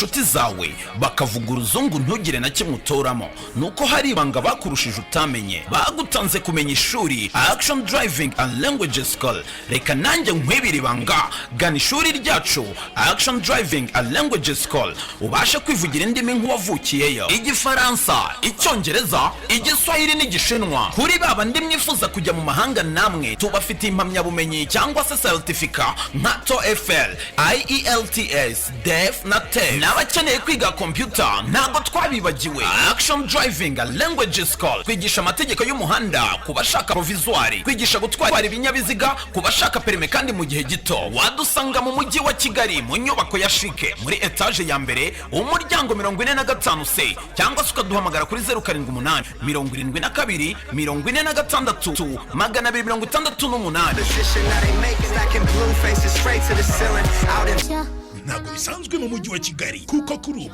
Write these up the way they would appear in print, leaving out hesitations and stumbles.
inshuti zawe bakavuga uruzungu ntugire na kimwe utoramo, nuko hari ibanga bakurushije utamenye. Bagutanze kumenya ishuri Action Driving and Language School. Reka nanjye nkwibira ibanga, gana ishuri ryacu Action Driving and Language School ubashe kwivugira indimi nk'uwavukiyeyo: Igifaransa, Icyongereza, Igiswahili n'Igishinwa. Kuri baba ndi mwifuza kujya mu mahanga namwe tubafite impamyabumenyi cyangwa se certificate nka TOEFL, IELTS, DEF na TEF. N'abakeneye kwiga computer ntago twabibagiwe. Action Driving and Language School kwigisha amategeko y'umuhanda kubashaka provisoire, kwigisha gutwara ibinyabiziga kubashaka perime kandi mu gihe gito. Wadusanga mu mujyi wa Kigali mu nyubako ya Shike muri etage ya mbere umuryango 45C, cyangwa se ukaduhamagara kuri 078 72 46 268. Ntabwo bisanzwe mu mujyi wa Kigali kuko kuri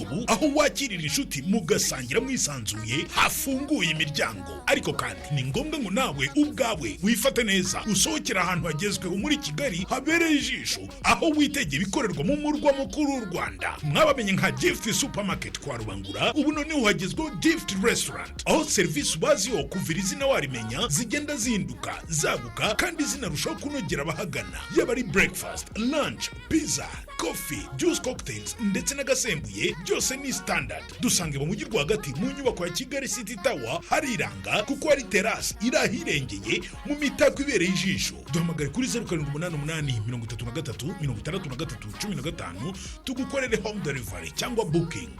ubu aho wakirira inshuti mugasangira mwisanzuye hafunguye imiryango. Ariko kandi ni ngombwa ngo nawe ubwawe wifate neza usohokera ahantu hagezweho muri Kigali habereye ijisho, aho witegeye ibikorerwa mu murwa mukuru w'u Rwanda. Mwabamenye nka Gift Supermarket kwa Rubangura, ubu noneho hagezweho Gift Restaurant, aho serivisi ubaziho kuvira izina warimenya zigenda zihinduka zaguka kandi zinarushaho kunogera abahagana. Yaba ari breakfast, lunch, pizza, coffee, juice cocktails ndetse n'agasembuye byose ni standard. Dusange mu mujyi rwagati mu nyubako ya Kigali City Tower hariranga kuko hari terrace irahirengeye mu mitako ibereye ijisho. Duhamagare kuri 0788 tugukorere home delivery cyangwa booking.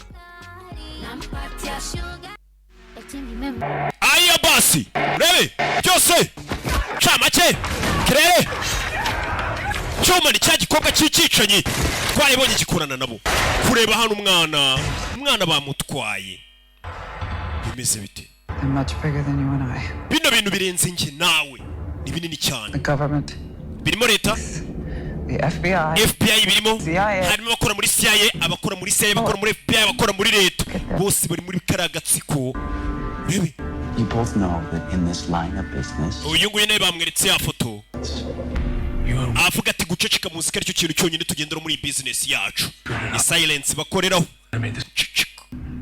Aya basi rebe byose chamake kirere cyuma ni cya gikobwa cy'icyicanyi twaribonye gikorana nabo. Kureba hano umwana bamutwaye bimeze bite? Bino bintu birenze nge nawe ni binini cyane. Birimo leta, FBI birimo, harimo abakora muri CIA, abakora muri CIA, abakora muri FBI, abakora muri leta, bose bari muri karagatsiko. Bebe You both know that in this line of business uyu nguyu nawe bamweretse ya foto avuga ati guceceka muzika aricyo kintu cyonyine tugendera muri business yacu. Ni silence bakoreraho.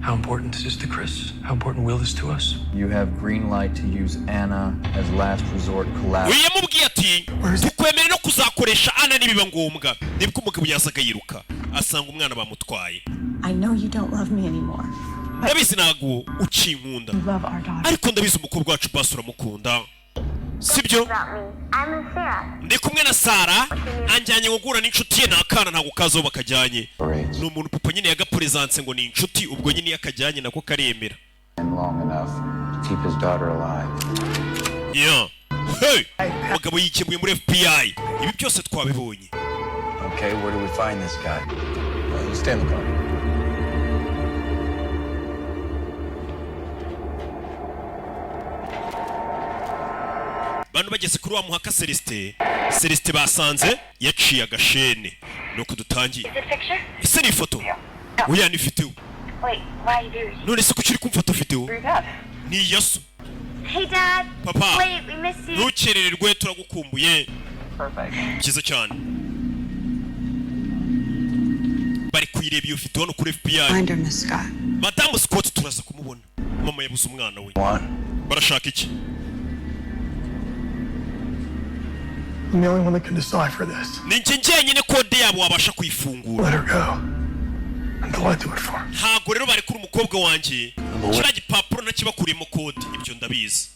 How important is this to Chris? How important will this to us? you have green light to use Anna as last resort collateral. Yamubwiye ati tukwemere no kuzakoresha Anna nibiba ngombwa. Nibwo umugabo yazaga yiruka asanga umwana bamutwaye. I know you don't love me anymore. Ndabizi nago ucinkunda, ariko ndabizi umukobwa wacu basi uramukunda, sibyo? Ndi kumwe na Sara anjyanye ngugura n'inshuti ye nakana ntago kazo bakajyanye. Ni umuntu papa nyine yagapresence ngo ni inshuti, ubwo nyine yakajyanye nako karemera. Yeah. Hey, mugabo yikemuye muri FBI. Ibi byose twabibonye. Okay, where do we find this guy? Stay in the car. Bano bageze kuri wa muhaka Celestin basanze yaciye agashene nuko dutangiye. Ese ni ifoto? Oya ni video. None se kuki uri kumfata video? Ni yaso. Hey Dad. Papa. Wait, we miss you. Ntukerererwe turagukumbuye. Perfect. Kiza cyane. Bari kwireba iyo video no kuri FBI. Madame Scott turaza kumubona. Mama yabuze umwana we. Barashaka iki? I'm the only one that can decipher this. Ninjye njyenyine kode yabo wabasha kuyifungura. Let her go. Until I do it for her. Ntago rero bari kuri umukobwa wanjye kiriya gipapuro nakibakuriyemo kode, ibyo ndabizi.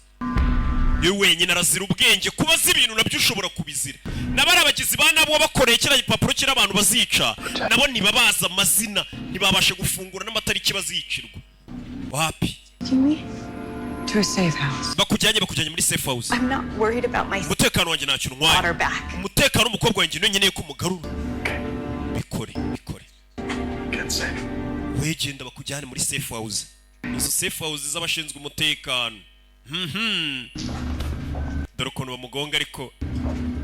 Yewe wenyine arazira ubwenge kubaza ibintu nabyo ushobora kubizira. Nabari abagizi ba nabo bakoreye kiriya gipapuro kiri abantu bazica nabo ntibabaza amazina, ntibabashe gufungura n'amatariki bazicirwa. Wapi? To a safe house. Bakujyanye muri safe house. I'm not worried about my umutekano wanjye ntacyo ntwaye. Umutekano w'umukobwa wanjye nonyine ko mugarura. Bikore. Get safe. Wegenda bakujyane muri safe house. Izo safe house z'abashinzwe umutekano. Dore ukuntu bamugonga ariko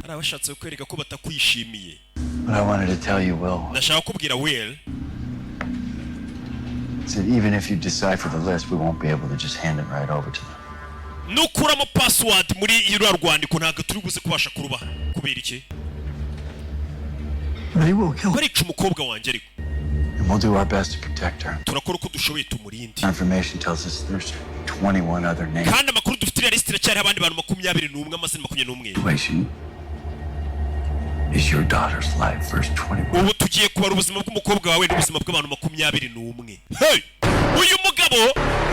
hari abashatse kwereka ko batakwishimiye. But I wanted to tell you, Will. Nashaka kubwira Will. Said even if you decipher the list, we won't be able to just hand it right over to them. Nukuramo password muri iro rwandiko ntago turi buze kubasha kuruba kubera iki? They will kill her. barica umukobwa wanjye ariko And we'll do our best to protect her. turakora uko dushoboye tumurinde. Information tells us there's 21 other names. kandi amakuru dufite iriya lisiti iracyariho abandi bantu 21 amazina 21. Situation is your daughter's life, verse 21. ubu tugiye kubara ubuzima bw'umukobwa wawe n'ubuzima bw'abantu 21. Hey! uyu mugabo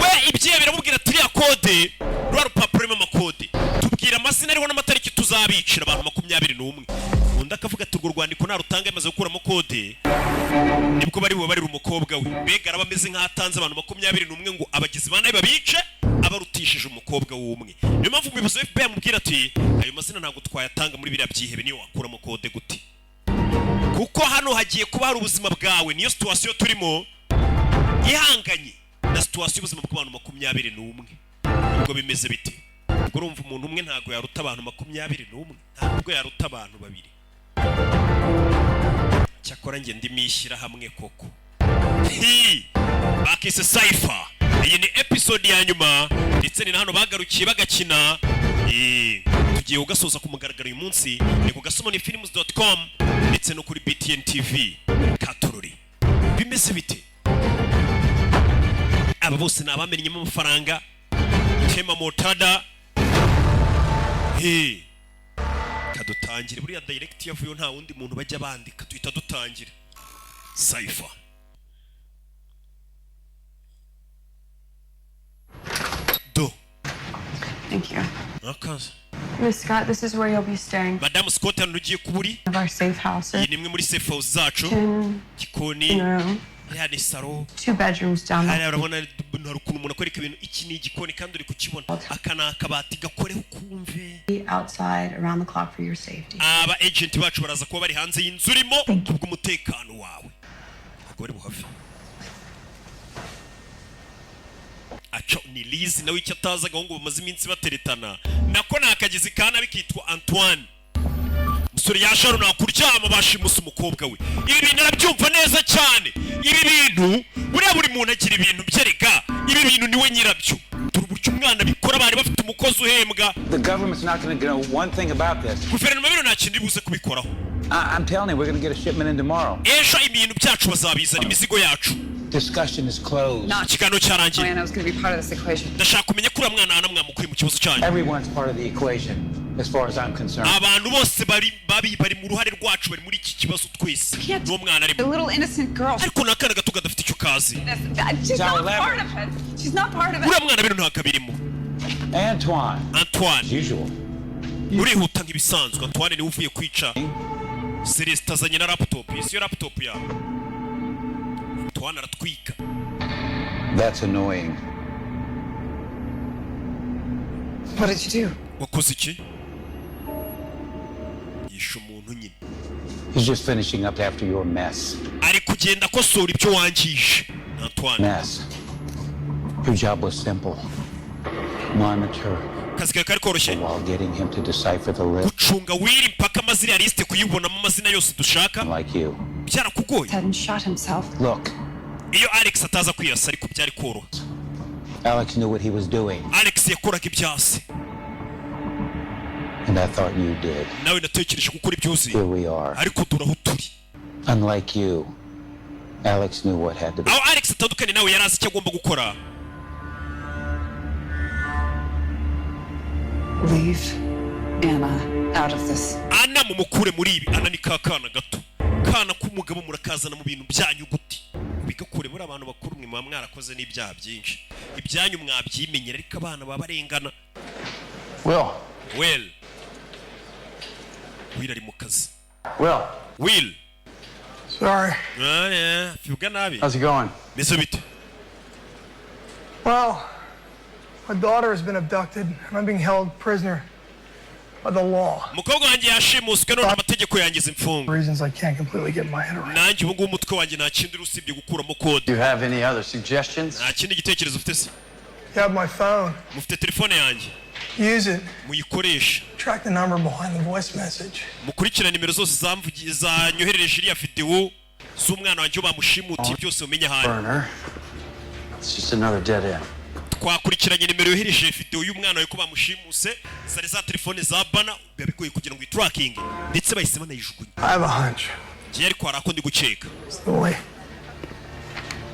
we ibyiye biramubwira ati iriya kode rwa rupapuro rurimo amakode tubwira amazina ariho n'amatariki tuzabicira abantu 21. undi akavuga ati urwo rwandiko narutanga yamaze gukuramo kode nibwo bari bubarira umukobwa we. mbega araba ameze nk'atanze abantu 21 ngo abagizi ba nabi babice abarutishije umukobwa w'umwe. niyo mpamvu umuyobozi wa FBI amubwira ati ayo mazina ntabwo twayatanga muri biriya byihebe niyo wakuramo kode gute, kuko hano hagiye kuba hari ubuzima bwawe. niyo situation turimo ihanganye na situation y'ubuzima bw'abantu 21. ubwo bimeze bite? ubwo urumva umuntu umwe ntabwo yaruta abantu 21, ntabwo yaruta abantu babiri. cyakora njye ndimishyira hamwe koko. bakise cypher. iyi ni episode ya nyuma ndetse ni hano bagarukiye bagakina. tugiye kugasoza ku mugaragaro uyu munsi ni ku gasomonifilms.com ndetse no kuri BTN TV Katorori. bimeze bite? aba bose ni abamenyemo amafaranga. Tema Motada. kadutangire buriya direct yavuyo nta wundi muntu bajya bandika tuhita dutangire. cypher. Thank you. akaza Miss Scott, this is where you'll be staying. Madame Scott hano ugiye kuburi. Of our safe house. iyi ni imwe muri safe house zacu. gikoni ya ni saro. 2 bedrooms down hariya there. urabona hari ukuntu umuntu akwereka ibintu. iki ni igikoni kandi uri kukibona. aka ni akabati gakoreho ukumve. Outside around the clock for your safety. aba agent bacu baraza kuba bari hanze y'inzu urimo kubw'umutekano wawe. ntabwo bari buhave. aco ni Liz nawe icyo ataza agahungu bamaze iminsi bateretana nako nakagizi kana bikitwa Antoine. musore yasharo nakuryama bashimusa umukobwa we. ibi bintu arabyumva neza cyane. ibi bintu buriya buri muntu agira ibintu byereka. ibi bintu niwe nyirabyo. turuburyo umwana bikora bari bafite umukozi uhembwa. The government's not going to know one thing about this. guverinoma bino nta kindi buze kubikoraho. I'm telling you, we're going to get a shipment in tomorrow. ejo ibintu byacu bazabizana imizigo yacu. Discussion is closed. ikiganiro cyarangiye. Joanna was going to be part of this equation. ndashaka kumenya kuri mwana hana mwamukuye mu kibazo cyanyu. Everyone's part of the equation, as far as I'm concerned. abantu bose bari mu ruhare rwacu bari muri iki kibazo twese. n'uwo mwana The arimo. little innocent girl. ariko nakana gato kadafite icyo kazi. She's not part of it. She's not part of it. uriya mwana bino nta kabirimo. Antoine. As Antoine usual. urihuta nk'ibisanzwe. Antoine niwe uvuye kwica Celeste azanye na laptop. isi yo laptop yawe. Antoine aratwika. That's annoying. What did you do? wakoze iki? yishe umuntu nyine. He's just finishing up after your mess. ari kugenda akosora ibyo wangije. Antoine Mess. Your job was simple. Monitor akazi kawe kari koroshye. while getting him to decipher the list gucunga wiri mpaka amazina ya lisite kuyibonamo amazina yose dushaka. like you. byarakugoye. Hadn't shot himself. Look, iyo Alex ataza kwiyasa ariko byari koroha. Alex knew what he was doing, Alex yakoraga ibyase. and I thought you did. nawe natekereje gukora ibyuzi. Here we are. ariko duraho turi. Unlike you, Alex knew what had to be. aho Alex atandukanye nawe yari azi icyo agomba gukora. Leave Anna out of this. Ana mumukure muri ibi. Ana ni kakana gato. kana k'umugabo murakazana mu bintu byanyu guti. bigakure muri abantu bakuru mwe muba mwarakoze n'ibyaha byinshi. ibyanyu mwabyimenyera ariko abana baba barengana. Will. Will ari mu kazi. Will. Sorry. Fivuga nabi. How's it going? Meze bite? Well, my daughter has been abducted and I'm being held prisoner by the law. Umukobwa wanjye yashimuswe none amategeko yangize imfungo. Reasons I can't completely get my head around. nanjye ubu ngubu umutwe wanjye nta kindi usibye gukuramo kode. Do you have any other suggestions? nta kindi gitekerezo ufite se? You have my phone. mufite telefone yanjye. Use it. muyikoreshe. Track the number behind the voice message. mukurikirane nimero zose zanyoherereje iriya video z'umwana wanjye bamushimutiye byose umenye ahari. Burner. It's just another dead end. twakurikiranye nimero yohereje video y'umwana wawe ko bamushimuse zari za telefone za bana biba bigoye kugira ngo itracking ndetse bahise banayijugunye. I have a hunch. ngiye ariko hari ako ndi gukeka.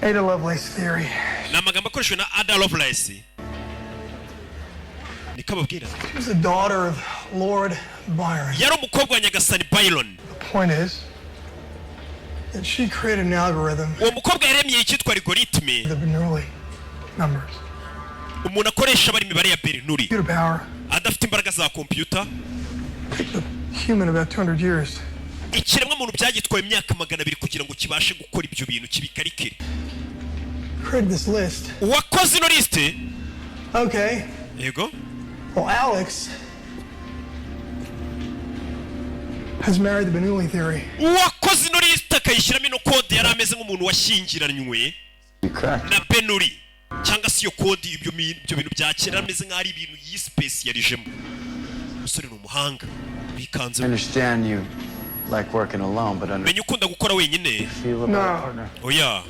Ada Lovelace theory. Ni amagambo akoreshejwe na Ada Lovelace. Niko ababwira. She was the daughter of Lord Byron. Yari umukobwa wa Nyagasani Byron. The point is that she created an algorithm. Uwo mukobwa yaremye icyitwa algoritme. The Bernoulli numbers. Umuntu akoresha bari imibare ya Bernoulli. Computer power. Adafite imbaraga za computer. Human about 200 years. Ikiremwa muntu byagitwaye imyaka 200 kugira ngo kibashe gukora ibyo bintu kibikarikire. Created this list. Wakoze ino liste? Okay. Yego. Well, Alex has married the Bernoulli theory. Wakoze ino liste akayishyiramo ino code yari ameze nk'umuntu washyingiranywe na Bernoulli. Cyangwa si yo code ibyo bintu bya kera ameze nk'ari ibintu yispacialijemo. Umusore ni umuhanga. Bikanze. I understand you like working alone, but Menya ukunda gukora wenyine. No. Oya.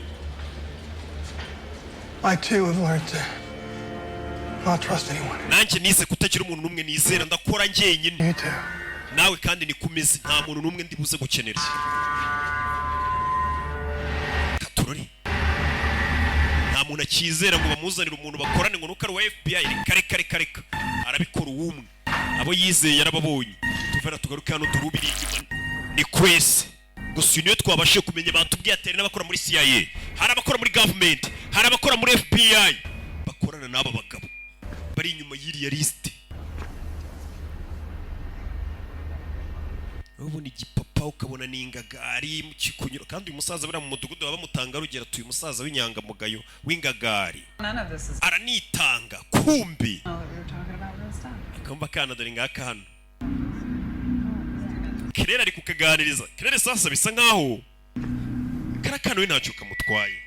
I too have learned to not trust anyone. Nanjye nize kutagira umuntu n'umwe nizera ndakora njyenyine. You too. Nawe kandi nikumeze nta muntu n'umwe ndibuze gukenera. Katurori. Nta muntu akizera ngo bamuzanire umuntu bakorane ngo nuko ari wa FBI kare. Arabikora uwumwe. Abo yizeye yarababonye. Tuvera tugaruke hano turubiri inyuma. Ni kwese. Gusa niyo twabashe kumenya batubwiye atari n'abakora muri CIA. Hari abakora muri government, hari abakora muri FBI. Bakorana n'aba bagabo. Bari inyuma y'iriya liste. Ubu ni gipapa ukabona n'ingagari mu kikunyura kandi uyu musaza bari mu mudugudu bamutanga rugera tuyu musaza w'inyangamugayo w'ingagari. Aranitanga kumbi. Akumba kana dore ngaka hano. Kirera ari kukaganiriza. Kirera sasa bisa nkaho karakano we ntacyo kamutwaye.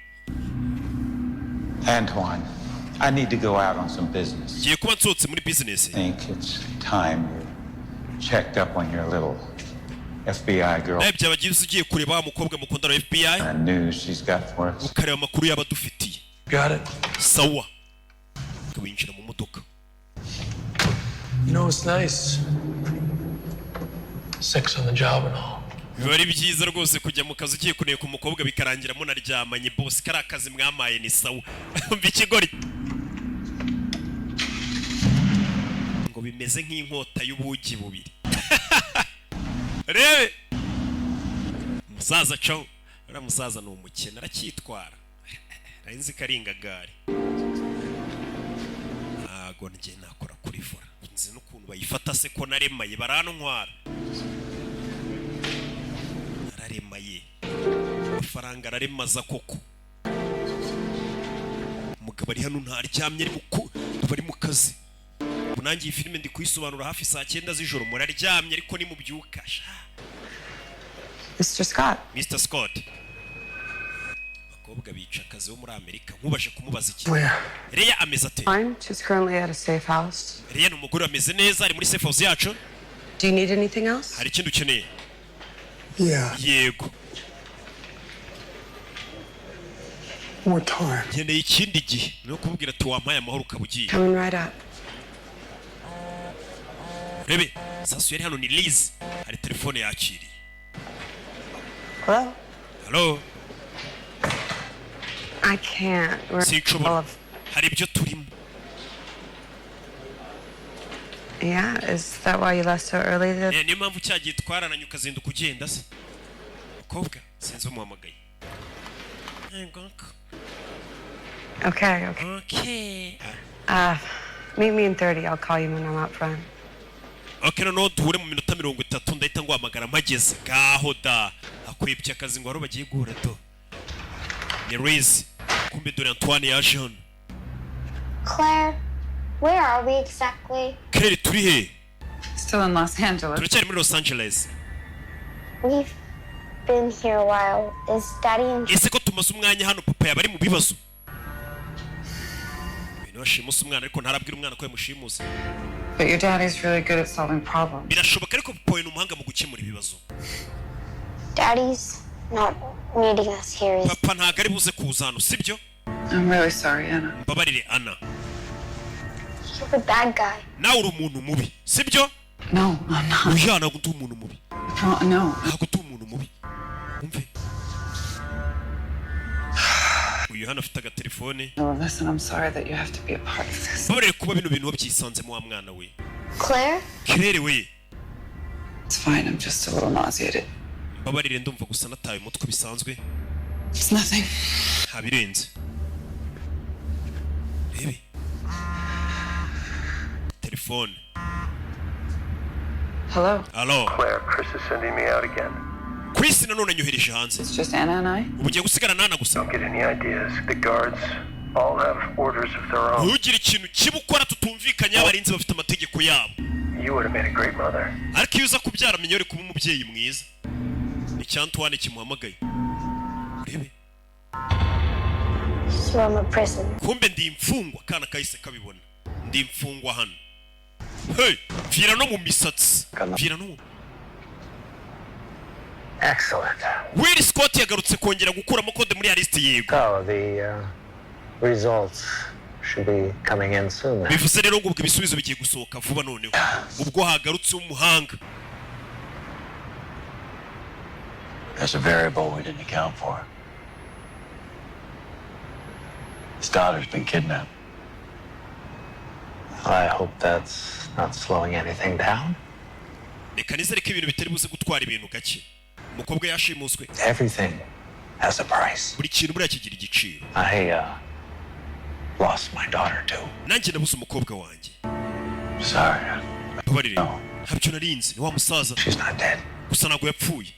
Antoine, I need to go out on some business. Giye kuba nsotse muri business. I think it's time you checked up on your little FBI girl. Naye byabagize ugiye kureba umukobwa mukunda wa FBI. And news she's got for us. Ukareba amakuru y'abadufitiye. Got it. Sawa. Kabinjira mu modoka. You know, it's nice. Sex on the job and all. Bari byiza rwose kujya mu kazi ugiye kuneka umukobwa bikarangira munaryamanye boss kari akazi mwamaye ni sawa. Mbikigori. Ngo bimeze nk'inkota y'ubugi bubiri. Rebe. Musaza cyo. Ura musaza ni umukene aracyitwara. Rainzi karingagari. Ago nje nakora kuri fora. Nzi n'ukuntu bayifata se ko naremaye barantwara. Araremaye. Amafaranga araremaza koko. Umugabo ari hano ntaryamye ari bari mu kazi. Bunangiye iyi filime ndi kuyisobanura hafi saa 9 z'ijoro muraryamye ariko ni mubyuka. Mr. Scott. Mr. Scott. Bakobwa bica akazi wo muri Amerika nkubashe kumubaza iki. Reya ameze ate? Fine. She's currently at a safe house. Reya n'umugore ameze neza ari muri safe house yacu. Do you need anything else? Hari ikintu ukeneye? Yeah. Yego. More time. Nkeneye ikindi gihe no kubwira ati wampaye amahoro ukabugiye. Coming right up. Rebe, sasu yari hano ni Liz. Hari telefone yakiriye. Hello? Hello? I can't. Sinshobora. Hari ibyo turimo. Yeah, is that why you left so early? Niyo mpamvu cyagiye twarananye ukazinduka ugenda se. Mukobwa, sinzi umuhamagaye. Okay. Okay. Meet me in 30. I'll call you when I'm out front. Okay, no duhure mu minota 30 ndahita ngwamagara mpageze. Gaho da. Akwibye akazi ngo bagiye guhura to. Ni Riz. Kumbe dore Antoine yaje hano. Claire, where are we exactly? Claire turi he? Still in Los Angeles. Turacyari muri Los Angeles. We've been here a while. Is Daddy in? Ese ko tumaze umwanya hano papa yabari mu bibazo. Bino washimusa umwana ariko ntarabwira umwana ko yamushimusa. But your daddy's really good at solving problems. Birashoboka ariko papa ni umuhanga mu gukemura ibibazo. Daddy's not needing us here. Papa ntago ari buze kuza hano, sibyo? I'm really sorry, Anna. Mbabarire Anna. You're a bad guy. Nawe uri umuntu mubi, sibyo? No, I'm not. Oya ntago ndi umuntu mubi. No. Ntago ndi umuntu mubi. umve uyu hano afite agatelefone. Listen, I'm sorry that you have to be a part of this. babarire kuba bino bintu wabyisanzemo wa mwana we. Claire? Claire we. It's fine, I'm just a little nauseated. babarire ndumva gusa nataye umutwe bisanzwe. It's nothing. habirenze. rebe telefone. Hello? Hello? Claire, Chris is sending me out again. Chris nanone anyohereje hanze. It's just Anna and I? ubu ngiye gusigara nana gusa. Don't get any ideas. The guards all have orders of their own. ntugire ikintu kiba ukora tutumvikanye abarinzi bafite amategeko yabo. You would have made a great mother. ariko iyo uza kubyara menya uri kuba umubyeyi mwiza. ni cyantuwane kimuhamagaye. urebe So I'm a prisoner. kumbe ndi imfungwa kana kahise kabibona. ndi imfungwa hano. hey vira no mu misatsi. vira no Excellent. Will Scott yagarutse kongera gukuramo kode muri liste yego. So the results should be coming in soon then. bivuze rero ngo ibisubizo bigiye gusohoka vuba noneho ubwo hagarutse umuhanga. There's a variable we didn't account for. His daughter's been kidnapped. I hope that's not slowing anything down. reka nizere ko ibintu bitari buze gutwara ibintu gake. umukobwa yashimuswe. Everything has a price. buri kintu buriya kigira igiciro. I lost my daughter too. nanjye nabuze umukobwa wanjye. Sorry. babarire ntabyo narinzi ni wa musaza. She's not dead. gusa ntabwo yapfuye.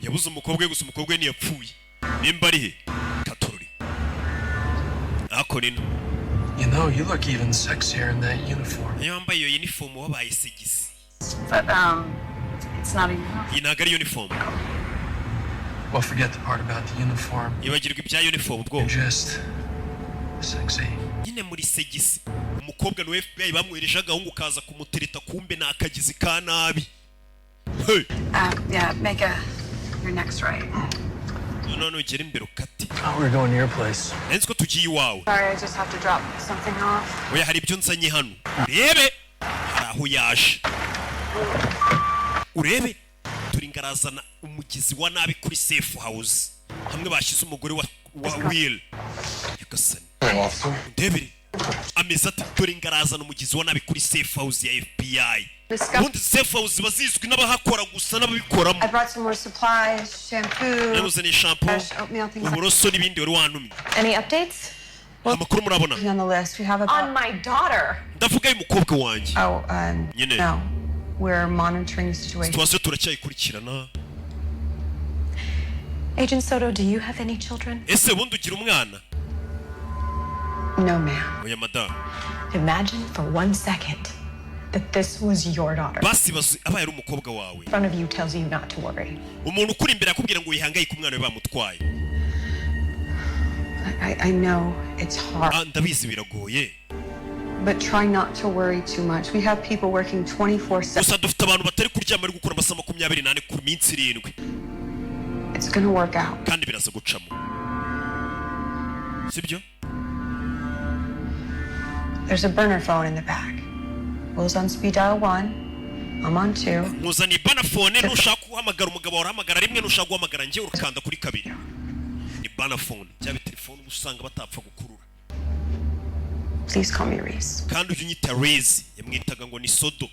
yabuze umukobwa we gusa umukobwa we ntiyapfuye. nimba ari he katorori ako nino. You know, you look even sexier in that uniform. iyo wambaye iyo uniform wabaye segisi. But, it's not a uniform. iyi ntabwo ari uniform. Well, forget the part about the uniform. ibagirwa ibya uniform You're bwo. just sexy. nyine muri segisi umukobwa ni FBI bamwereje agahungu kaza kumutereta kumbe ni akagizi ka nabi. hey Yeah, make your next right. none ugera imbere ukati. Oh, we're going to your place. nzi ko tugiye iwawe. Sorry, I just have to drop something off. oya hari ibyo nzanye hano. urebe hari aho yaje. urebe turi ngarazana umugizi wa nabi kuri safe house hamwe bashyize umugore wa Will yagasani. ndebere ameze ati turi ngarazana umugizi wa nabi kuri safe house ya FBI. ubundi safe house bazizwi n'abahakora gusa n'ababikoramo. I brought some more supplies, shampoo, namuzaniye shampoo fresh oatmeal, things like uburoso n'ibindi wari wantumye. Any updates? amakuru murabona. On the list, we have about... On my daughter. ndavuga y'umukobwa wanjye. Oh, nyine no. We're monitoring the situation. situwasiyo turacyayikurikirana. Agent Soto, do you have any children? ese ubundi ugira umwana? No, ma'am. oya madamu. Imagine for 1 second that this was your daughter. basi abaye ari umukobwa wawe. In front of you tells you not to worry. umuntu ukuri imbere akubwira ngo wihangayike umwana we bamutwaye. I know it's hard. ndabizi biragoye. But try not to worry too much. We have people working 24/7. gusa dufite abantu batari kuryama bari gukora amasaha 28 ku minsi 7. It's gonna work out. kandi biraza gucamo. sibyo? There's a burner phone in the back. Will's on speed dial 1. I'm on 2. muzani banafone nushaka guhamagara umugabo urahamagara rimwe nushaka guhamagara njye urukanda kuri 2. ni banafone cyaba telefone usanga batapfa gukurura. Please call me Reese. kandi uyu nyita Reese yamwitaga ngo ni Sodo.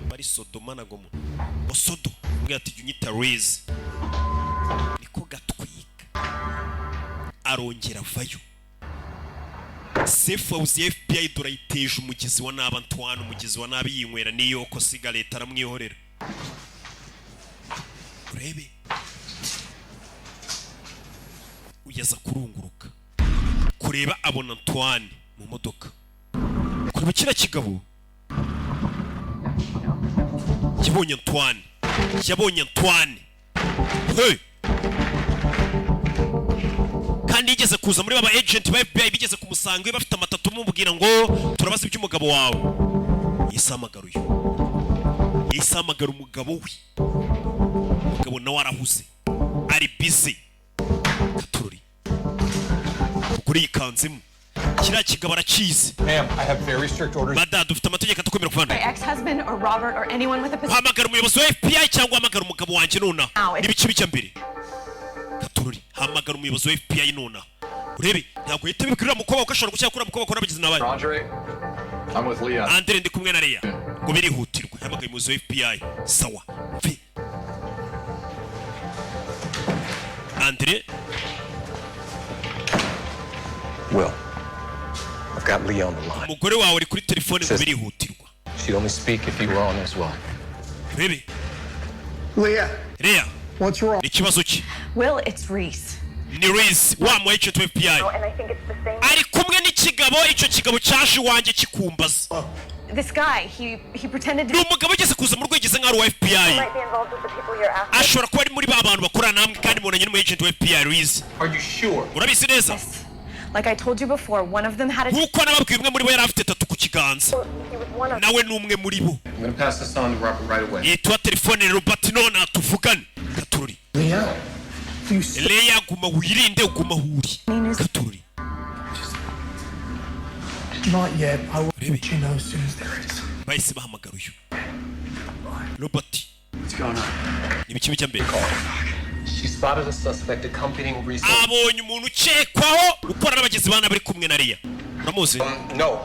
bari Sodo manago mo Sodo mbwa ati uyu nyita Reese niko gatwika arongera vayo. safe house ya FBI durayiteje umugizi wa nabi Antoine umugizi wa nabi yinywera niyo ko cigarette aramwihorera. urebe uyaza kurunguruka kureba abona Antoine mu modoka. kureba kira kigabo yabonye Antoine. hey kandi yigeze kuza muri baba agent ba FBI bigeze kumusanga bafite amatatu mubwira ngo turabaza iby'umugabo wawe. yisamagara umugabo we. umugabo nawe arahuze ari busy katururi kuri ikanzimu kiriya kigabo arakizi. Ma'am, I have very strict orders. Mada dufite amategeko atakomera My kuvana. ex-husband or Robert or anyone with a position. Hamagara umuyobozi wa FBI cyangwa hamagara umugabo wanjye nona. Nibice bijya mbere. Katururi, hamagara umuyobozi wa FBI nona. Urebe, ntabwo yita bibwirira mukobwa ukashobora gushyira kuri mukobwa akora bagize nabaye. Andre, I'm with Leah. Andre ndi kumwe na Leah. Ngo birihutirwa. Hamagara umuyobozi wa FBI. Sawa. Mve. Andre. Will, I've got Leah on the line. Umugore wawe uri kuri telefone ngo birihutirwa. She'd only speak if you were on as well. Baby. Leah, what's wrong? Ikibazo ki? Will, it's Reese. Ni Reese wa mu agent wa FBI. And I think it's the same. Ari kumwe n'ikigabo, icyo kigabo cyaje iwanjye kikumbaza. This guy, he pretended to Ni umugabo ugeze kuza mu rwego nk'ari wa You FBI. might be involved with the people you're after. Ashobora kuba ari muri ba bantu bakorana namwe kandi mubonanye n'umu agent wa FBI Reese. Are you sure? Urabizi neza? Like I told you before, one of them had a Nkuko nababwiye umwe muri bo yari afite tatu ku kiganza. He was one of Nawe ni umwe muri bo. I'm gonna pass this on to Robert right away. Yitwa telefone Robert none tuvugane. Gatururi. Leah, Leah guma wirinde uguma huri. Gatururi. not yet. I will let you know as soon as there is. Bahise bahamagara uyu. Robert. What's going on? Ni biki mbere. She spotted a suspect accompanying Reese. Abonye umuntu ukekwaho gukora n'abagizi bana bari kumwe na Leah. Uramuzi? No.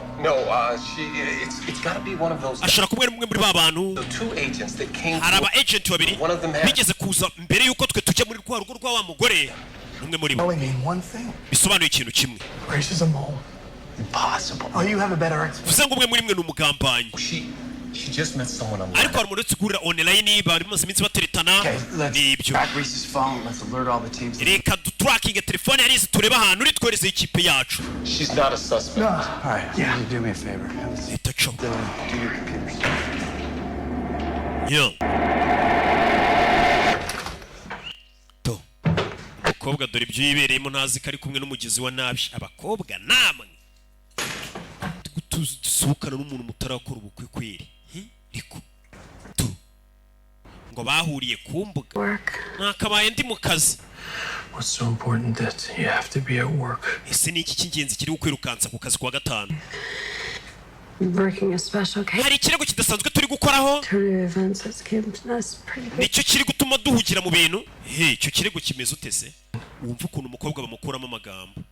It's gotta be one of those. Ashobora kumwe n'umwe muri ba bantu. The two agents that came. Hari aba agent babiri bigeze kuza mbere yuko twe tujya muri rwa rugo rwa wa mugore. Umwe muri bo. Only mean one thing. Bisobanuye ikintu kimwe. Grace is a mole. Impossible. Oh, you have a better explanation. Vuze ngo umwe muri mwe ni umugambanyi. She just met someone online. Ariko hari umuntu utsigurira online bari maze iminsi bateretana. Nibyo. Track Reese's phone. Let's alert all the teams. Reka dutrackinge telefone yari tureba ahantu uri twereze ikipe yacu. She's not a suspect. No. All right. Yeah. Do me a favor. Leta cho. Do your computer stuff. Yo. To. Abakobwa dore ibyo yibereyemo ntazi ko ari kumwe n'umugizi wa nabi. Abakobwa namwe. Dusubukana n'umuntu mutarakora ubukwe kweri. Riko. To. Ngo bahuriye ku mbuga. Nakabaye ndi mu kazi. What's so important that you have to be at work? Ese ni iki cy'ingenzi kiri gukwirukansa ku kazi kwa gatanu? Working a special case. Hari ikirego kidasanzwe turi gukoraho? Events has came to us pretty big. Nicyo kiri gutuma duhugira mu bintu? Icyo kirego kimeze utese? Wumva ukuntu umukobwa bamukuramo amagambo.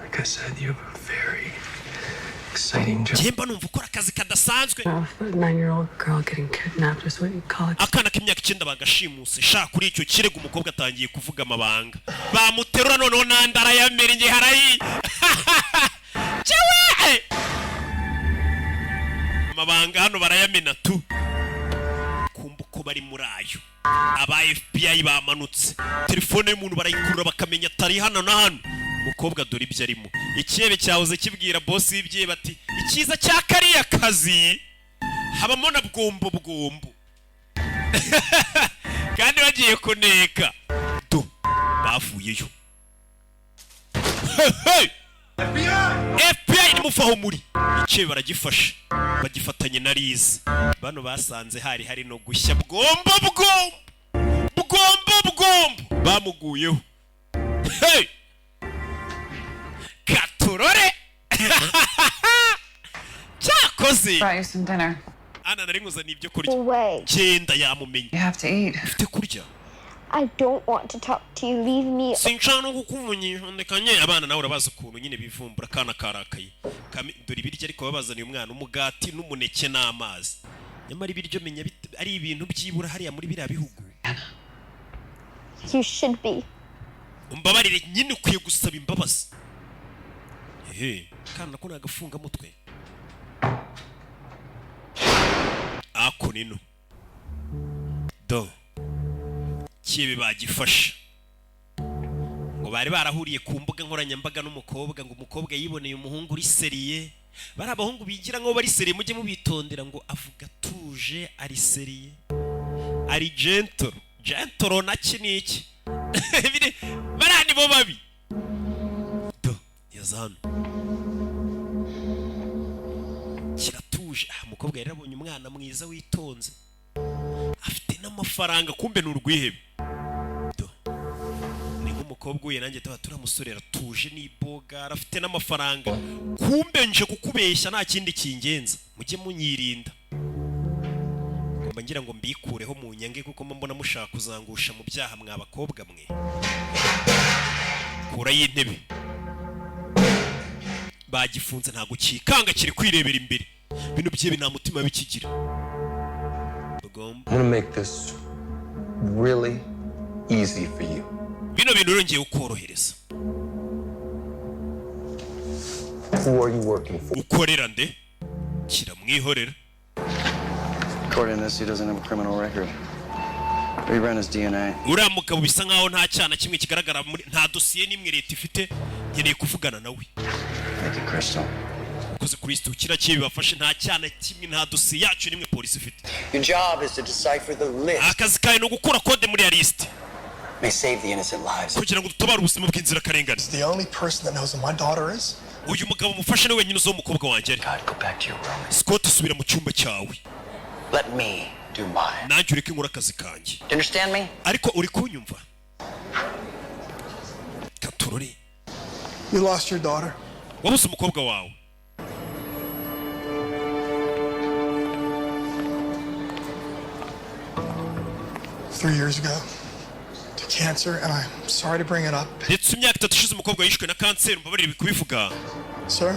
Like I said, you have a very exciting job. Jemba numva ukora akazi kadasanzwe. A 9-year-old girl getting kidnapped is what you call it. Akana k'imyaka 9 bagashimuse. Sha kuri icyo kirego umukobwa atangiye kuvuga amabanga. Bamuterura noneho nandara yamerenge harayi. Chewe! Amabanga hano barayamena tu. Kumva uko bari muri ayo. Aba FBI bamanutse. Telefone y'umuntu barayikurura bakamenya atari hano na hano. Umukobwa dore ibyo arimo. Ikiyebe cyahoze kibwira boss y'ibye bati ikiza cya kariya kazi habamo na bwombo. Kandi bagiye kuneka. Do bavuyeyo. Hey! FBI ni mufaho muri. Icye baragifasha. Bagifatanye na Liz. Bano basanze hari no gushya bwombo. Bamuguyeho. Hey! Katurore. Cyakoze. Brought you some dinner. Ana nari nkuzaniye ibyo kurya. Genda yamumenye. You have to eat. Ufite kurya. I don't want to talk to you. Leave me. Sinshano kukuvunyisha ndekanye abana nawe urabaza ukuntu nyine bivumbura kana karakaye. Dore ibiryo ariko babazaniye umwana umugati n'umuneke n'amazi. Nyamara ibiryo menya ari ibintu byibura hariya muri biriya bihugu. You should be. Umbabarire nyine ukwiye gusaba imbabazi. Kana ko nagafunga mutwe. Ako nino. Do. Kibe bagifasha. Ngo bari barahuriye ku mbuga nkoranyambaga n'umukobwa ngo umukobwa yiboneye umuhungu uri seriye. Bari abahungu bigira ngo bari seriye mujye mubitondera ngo avuga tuje ari seriye. Ari gentle. Gentle na kiniki. Barani bo babi. Do yazana. Kiratuje. Umukobwa yarabonye umwana mwiza witonze. Afite n'amafaranga kumbe n'urwihebe. umukobwa uye nanjye tuba turamusore aratuje n'iboga arafite n'amafaranga kumbe nje kukubeshya nta kindi kingenza mujye munyirinda ngomba ngira ngo mbikureho mu nyange kuko mbona mushaka kuzangusha mu byaha mwa bakobwa mwe kura y'intebe bagifunze ntago kikanga kiri kwirebera imbere bino byiye nta mutima bikigira I'm gonna make this really easy for you. Bino bintu rongeye ukorohereza. Who are you working for? Ukorera nde? Kiramwihorera. According to this, he doesn't have a criminal record. We ran his DNA. Uriya mugabo bisa nkaho nta cyana kimwe kigaragara nta dosiye n'imwe leta ifite nkeneye kuvugana nawe. Thank you, Crystal. Kuze Kristo kira kibi bafashe nta cyana kimwe nta dosiye yacu nimwe polisi ifite. Your job is to decipher the list. Akazi kawe no gukora code muri ya list. May save the innocent lives. Kugira ngo dutabare ubuzima bw'inzira karengane. The only person that knows who my daughter is. Uyu mugabo mufashe ni wenyine uzo umukobwa wanjye ari. God, go back to your room. Scott subira mu cyumba cyawe. Let me do mine. Nanjye ureke nkora akazi kanjye. You understand me? Ariko uri kunyumva? Katurore. You lost your daughter. Wabuze umukobwa wawe. Three years ago to cancer, and I'm sorry to bring it up. Ndetse imyaka 3 ishize umukobwa yishwe na kanseri mbabarire bikubivuga. Sir,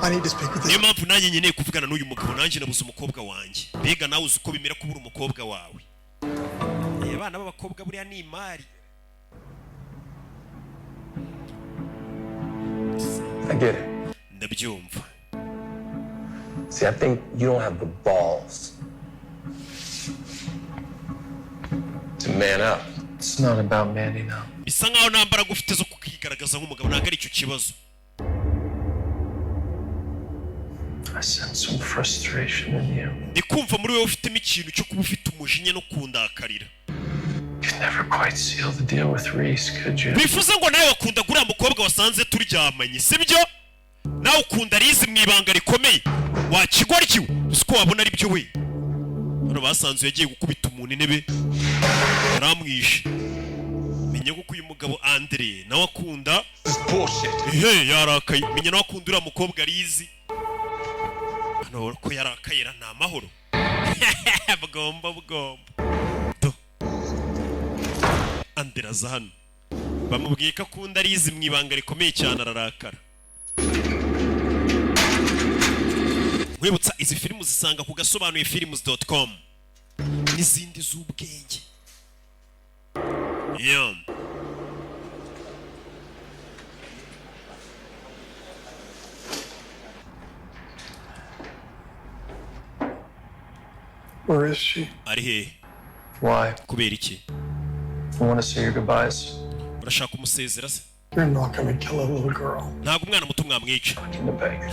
I need to speak with you. Niyo mpamvu nanjye nkeneye kuvugana n'uyu mugabo nanjye nabuze umukobwa wanjye. Mbega nawe uzi uko bimera kubura umukobwa wawe. Abana b'abakobwa buriya ni imari. I get it. Ndabyumva. See, I think you don't have the balls to man up. It's not about manning up. Bisa nkaho nta mbaraga ufite zo kukigaragaza nk'umugabo ntabwo ari icyo kibazo. I sense some frustration in you. Ndi kumva muri wowe ufitemo ikintu cyo kuba ufite umujinya no kundakarira. You never quite sealed the deal with Reese, could you? Bifuza ngo nawe wakunda guriya mukobwa wasanze turyamanye, sibyo? Nawe ukunda Reese mu ibanga rikomeye. Wakigwa ryo, uko wabona ari byo we. Hano basanze yagiye gukubita umuntu intebe. Yaramwishe. Menye ko uyu mugabo Andre nawe akunda bullshit. Yarakaye. Menye nawe akunda uriya mukobwa Reese. Hano ko yarakayera nta mahoro. Bugomba. Do. Andre aza hano. Bamubwiye ko akunda Reese mu ibanga rikomeye cyane ararakara. Mwibutsa izi filmu zisanga ku gasobanuye films.com n'izindi z'ubwenge. Yeah. Where is she? Ari he? Why? Kubera iki? I want to say your goodbyes. Urashaka umusezera se? You're not gonna kill a little girl. Ntabwo umwana muto mwamwica.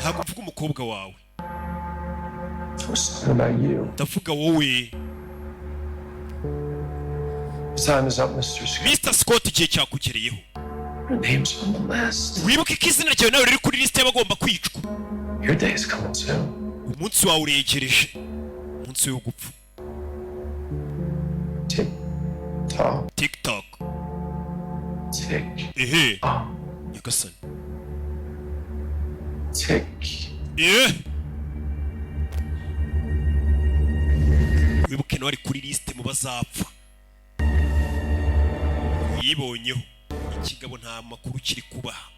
Ntabwo mvuga umukobwa wawe. I was talking about you. Ndavuga wowe. Time is up, Mr. Scott. Mr. Scott igihe cyakugereyeho. Your name's on the list. Wibuke ko izina ryawe nawe riri kuri liste y'abagomba kwicwa. Your day is coming soon. Umunsi wawe uregereje. Umunsi wo gupfa. TikTok. TikTok. Tick. Ehe. Nyagasani. Tick. Yeah. Wibuke nawe ari kuri liste mu bazapfa. Yibonyeho. Ikigabo nta makuru kiri kubaha.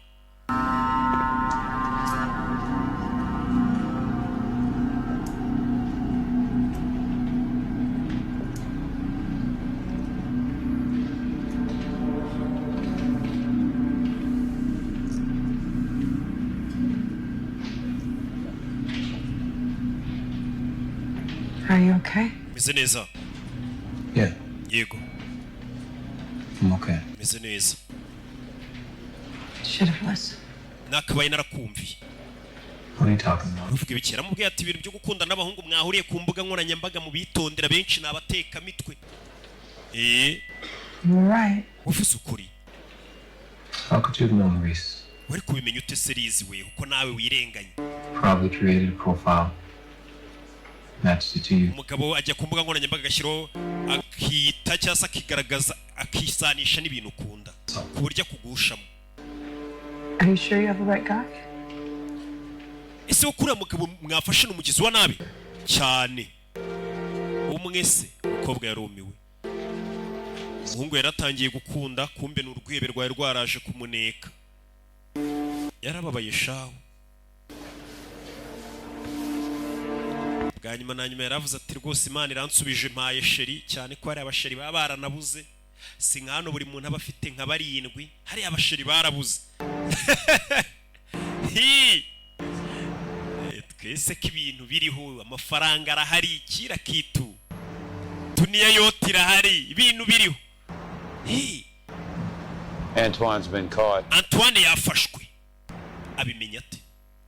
Are you okay? Meze neza. Yeah. Yego. I'm okay. Meze neza. Should have listened. Nakabaye narakumviye. What are you talking about? Uvuga ibikera mubwiye ati ibintu byo gukunda n'abahungu mwahuriye ku mbuga nkoranyambaga mu bitondera benshi nabateka mitwe. You're right. Uvuze ukuri. How could you have known Reese? Wari kubimenya ute Serizi we uko nawe wirenganye. Probably created a profile. Matched it to you. Umugabo ajya ku mbuga nkoranyambaga agashyiraho akita cyangwa se akigaragaza akisanisha n'ibintu ukunda. ku buryo akugushamo. Are you sure you have the right guy? Ese wo kuriya mugabo mwafashe n'umugizi wa nabi cyane. Umwe se umukobwa yarumiwe. Umuhungu yaratangiye gukunda, kumbe n'urwebe rwaye rwaraje kumuneka. Yarababaye shaho. Bwa nyuma na nyuma yaravuze ati rwose Imana iransubije mpaye sheri, cyane ko hari abasheri baba baranabuze. Si nkano buri muntu aba afite nka barindwi, hari abasheri barabuze. Twese ko ibintu biriho, amafaranga arahari, kira kitu duniya yote irahari, ibintu biriho. Antoine's been caught. Antoine yafashwe. Abimenya ate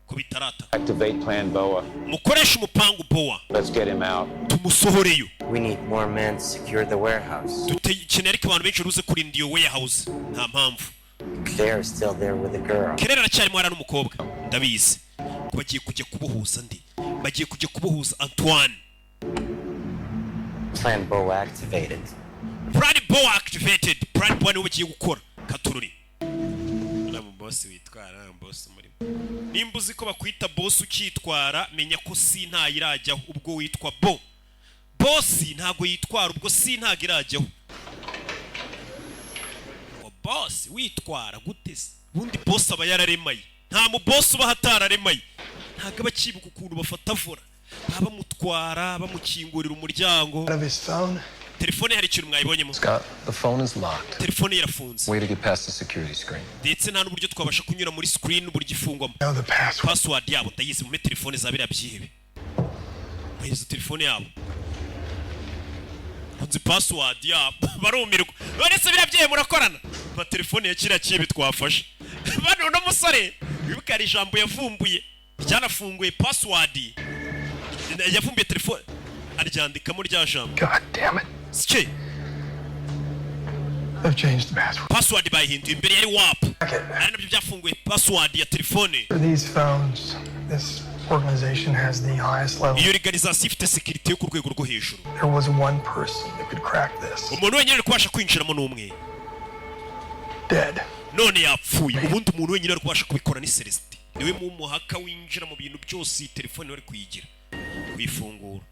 ko bitarata? Activate plan BOA. Mukoresha umupangu BOA. Let's get him out. Tumusohoreyo. We need more men to secure the warehouse. Dukeneye ko abantu benshi ruze kurinda iyo warehouse. Nta mpamvu. Claire is still there with the girl. Claire aracyari mwana n'umukobwa. Ndabizi. Ko bagiye kujya kubuhuza ndi. Bagiye kujya kubuhuza Antoine. Plan BOA activated. Plan BOA activated. Plan BOA niwe bagiye gukora. Katururi. Namu boss witwara, boss muri. Nimba uzi ko bakwita boss ukitwara, menya ko si nta irajyaho ubwo witwa bo. Boss ntago yitwara ubwo si ntago irajyaho. Boss witwara gute se? Bundi boss aba yararemaye. Nta mu boss uba hatararemaye. Ntago abakibuka ukuntu bafata vora. Bamutwara, bamukingurira umuryango. Telefone hari ikintu mwayibonyemo. Scott, the phone is locked. Telefone irafunze. Way to get past the security screen. Ndetse nta n'uburyo twabasha kunyura muri screen uburyo ifungwamo. Password yabo ndayizi mu telefone za biriya byihebe. Bayizi telefone yabo. Unzi password yabo barumirwa. None se biriya byihe murakorana? Ba telefone ya kiriya kibe twafashe. Bano no musore wibuka ari ijambo yavumbuye. Ryanafunguye password. Yavumbuye telefone. Aryandikamo rya jambo. God damn it. Ske. I've changed the password. Password bayihinduye imbere yari WAP. Ari nabyo byafunguye password ya telefone. For these phones, this organization has the highest level. Iyo organization ifite security yo ku rwego rwo hejuru. There was one person that could crack this. Umuntu wenyine kwasha kwinjiramo n'umwe. Dead. None yapfuye. Ubundi umuntu wenyine ari kwasha kubikora ni Celeste. Niwe mu muhaka winjira mu bintu byose telefone bari kuyigira. Kuyifungura.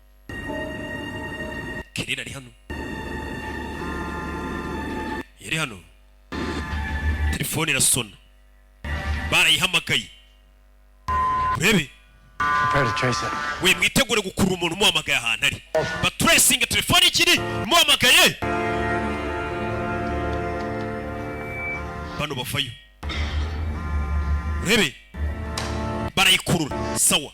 Kerera ari hano. Yari hano. Telefone irasona. Barayihamagaye. Urebe. Prepare to trace it. We mwitegure gukura umuntu muhamagaye ahantu ari. Ba tracing telefone ikiri muhamagaye. Bano bafayo. Urebe. Barayikurura. Sawa.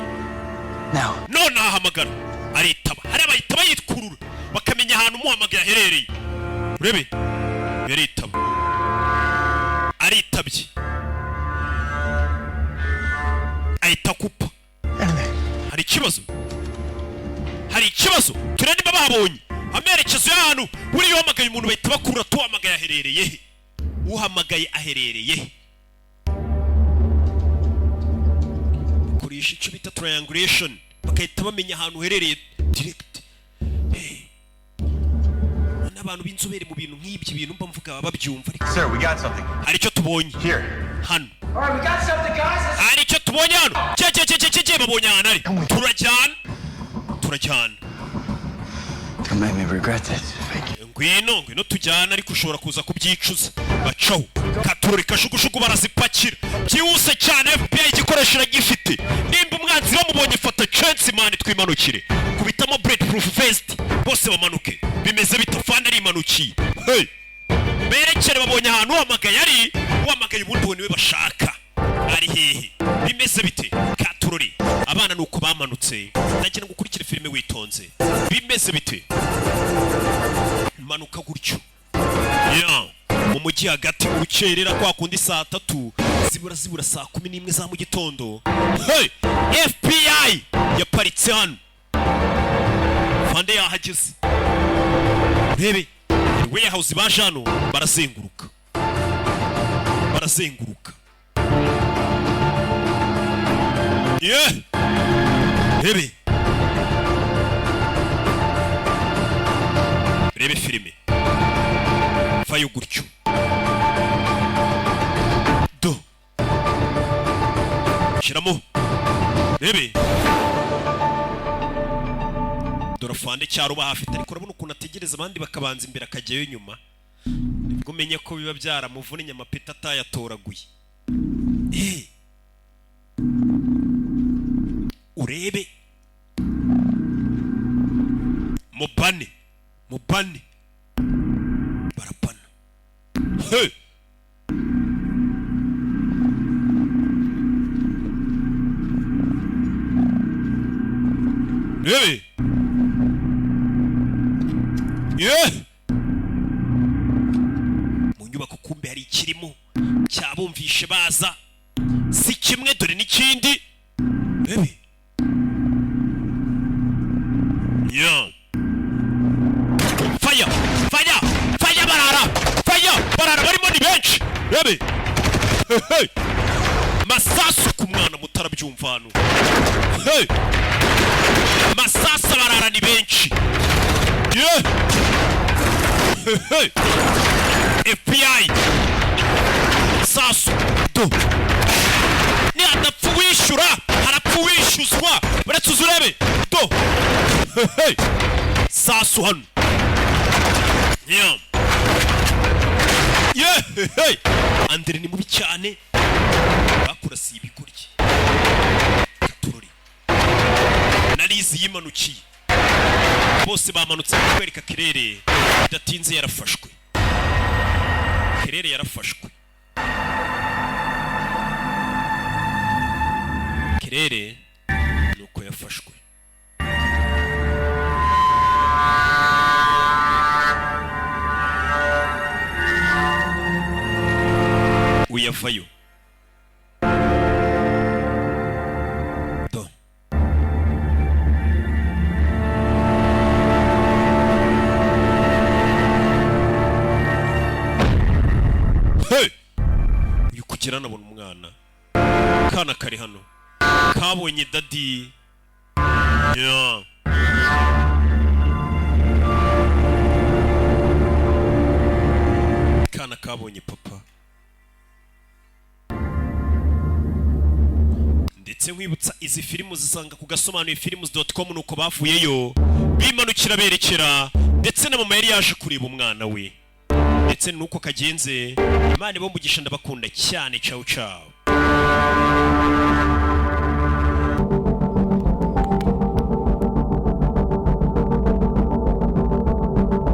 Now. None ahamagara. Aritaba. Hari abayitaba yitkurura. Bakamenya ahantu muhamagaye aherereye. Urebe. Yaritaba. Aritabye. Ahita kupa. Hari ikibazo. Hari ikibazo. Turende bababonye. Amerekezo y'ahantu buri yohamagaye umuntu bahita bakura tuhamagaye aherereye he. Uhamagaye aherereye he. Kurisha icyo bita triangulation. Bakahita bamenya ahantu uherereye direct. N'abantu b'inzobere mu bintu nk'ibyo bintu mba mvuga babyumva. Sir, we got something. Hari icyo tubonye. Here. Hano. All right, we got something, guys. Hari icyo tubonye hano. Cye babonye hano ari. Turajyana. You made me regret it. Ngwino tujyana ariko ushobora kuza kubyicuza. Bacaho. Katurori kashugujugu barazipakira. Byihuse cyane FBI igikoresho iragifite. Nimba umwanzi bamubonye fata chance man twimanukire. Kubitamo bulletproof vest. Bose bamanuke. Bimeze bitafana ari imanukiye. Hey. Berekere babonye ahantu uhamagaye ari. Uhamagaye ubundi we niwe bashaka. Ari hehe. Bimeze bite? Katurori. Abana nuko bamanutse. Nagira ngo ukurikire filime witonze. Bimeze bite? Manuka gutyo. Yeah. Mu mujyi hagati urukerera kwa kundi saa 3 zibura saa 11 za mu gitondo. Hey! FBI yaparitse hano. Fande yahageze. Rebe. Warehouse baje hano barazenguruka. Yeah. Rebe. Rebe filime. Vayo gutyo. shiramo rebe dorafande cyaruba hafite ariko urabona ukuntu ategereza abandi bakabanza imbere akajyayo nyuma nibwo umenye ko biba byaramuvunye amapeta atayatoraguye urebe mubane barapana rebe mu nyubako kumbe hari ikirimo cyabumvishe baza si kimwe dore n'ikindi rebe fire barara barimo ni benshi rebe masasu ku mwana mutarabyumva hano masasa barara ni benshi FBI sasu do ni adapfu wishura harapfu wishuzwa baretse uzurebe do sasu hano Andre ni mubi cyane bakurasiye ibikurye turori narizi yimanukiye bose bamanutse kwereka kirere bidatinze yarafashwe kirere yarafashwe kirere nuko yafashwe uyavayo do uyu kugira nabona umwana kana kari hano kabonye dadi kana kabonye papa ndetse nkwibutsa izi filmu zisanga ku gasobanuye films.com nuko bavuyeyo bimanukira berekera ndetse na mama yari yaje kureba umwana we ndetse nuko kagenze Imana ibomugisha ndabakunda cyane ciao ciao